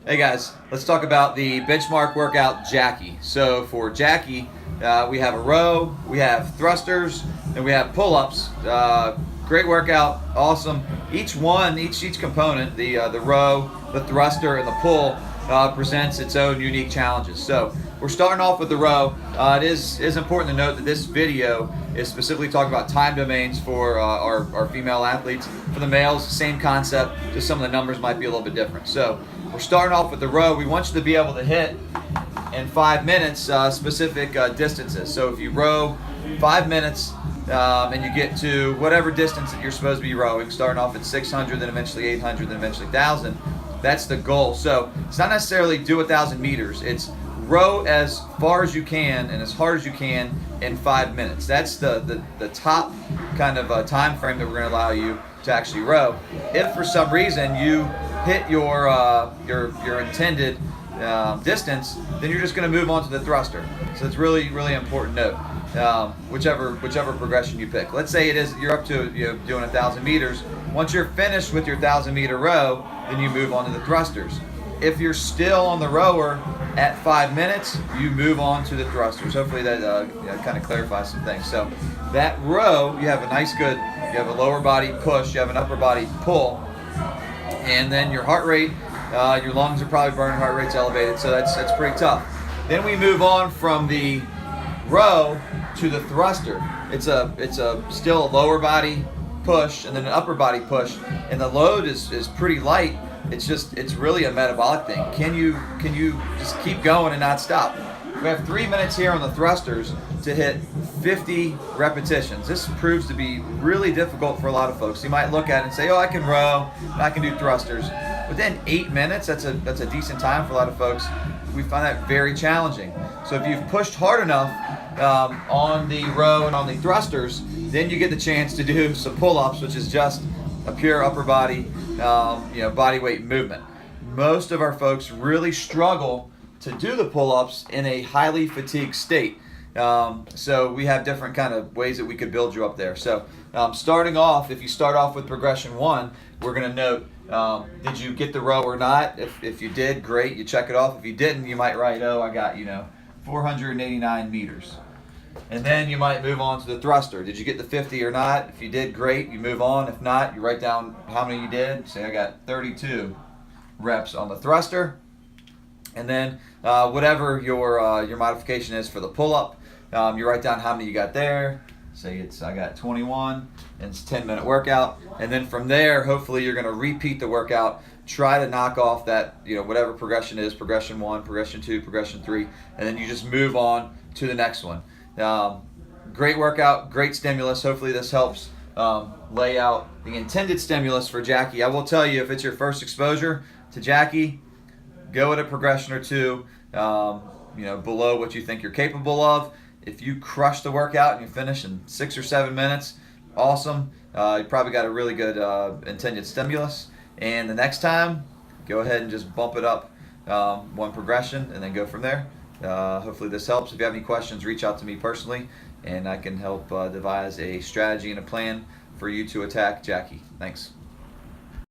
Hey guys, let's talk about the benchmark workout Jackie. So for Jackie, we have a row, we have thrusters, and we have pull-ups. Great workout, awesome. Each component, the row, the thruster, and the pull presents its own unique challenges. So we're starting off with the row. It is important to note that this video is specifically talking about time domains for our female athletes. For the males, same concept, just some of the numbers might be a little bit different. So we're starting off with the row. We want you to be able to hit in 5 minutes specific distances. So if you row 5 minutes and you get to whatever distance that you're supposed to be rowing, starting off at 600, then eventually 800, then eventually 1,000, that's the goal. So it's not necessarily do 1,000 meters. It's row as far as you can and as hard as you can in 5 minutes. That's the top kind of time frame that we're going to allow you to actually row. If for some reason you hit your intended distance, then you're just going to move on to the thruster. So it's really important note. Whichever progression you pick. Let's say you're up to doing 1,000 meters. Once you're finished with your 1,000 meter row, then you move on to the thrusters. If you're still on the rower at 5 minutes, you move on to the thrusters. Hopefully that kind of clarifies some things. So that row, you have you have a lower body push, you have an upper body pull, and then your heart rate, your lungs are probably burning, heart rate's elevated, so that's pretty tough. Then we move on from the row to the thruster. It's still a lower body push and then an upper body push, and the load is pretty light. It's really a metabolic thing. Can you just keep going and not stop? We have 3 minutes here on the thrusters to hit 50 repetitions. This proves to be really difficult for a lot of folks. You might look at it and say, oh, I can row, I can do thrusters. Within 8 minutes, that's a decent time for a lot of folks. We find that very challenging. So if you've pushed hard enough on the row and on the thrusters, then you get the chance to do some pull-ups, which is just a pure upper body, body weight movement. Most of our folks really struggle to do the pull-ups in a highly fatigued state. So we have different kind of ways that we could build you up there. So starting off, if you start off with progression 1, we're going to note, did you get the row or not? If you did, great, you check it off. If you didn't, you might write, oh, I got 489 meters. And then you might move on to the thruster. Did you get the 50 or not? If you did, great, you move on. If not, you write down how many you did. Say I got 32 reps on the thruster. And then whatever your modification is for the pull-up, you write down how many you got there. Say I got 21, and it's a 10-minute workout. And then from there, hopefully you're going to repeat the workout. Try to knock off that, whatever progression is, progression 1, progression 2, progression 3, and then you just move on to the next one. Great workout, great stimulus. Hopefully this helps lay out the intended stimulus for Jackie. I will tell you, if it's your first exposure to Jackie, go at a progression or two, below what you think you're capable of. If you crush the workout and you finish in 6 or 7 minutes, awesome. You probably got a really good intended stimulus. And the next time, go ahead and just bump it up one progression and then go from there. Hopefully this helps. If you have any questions, reach out to me personally, and I can help devise a strategy and a plan for you to attack Jackie. Thanks.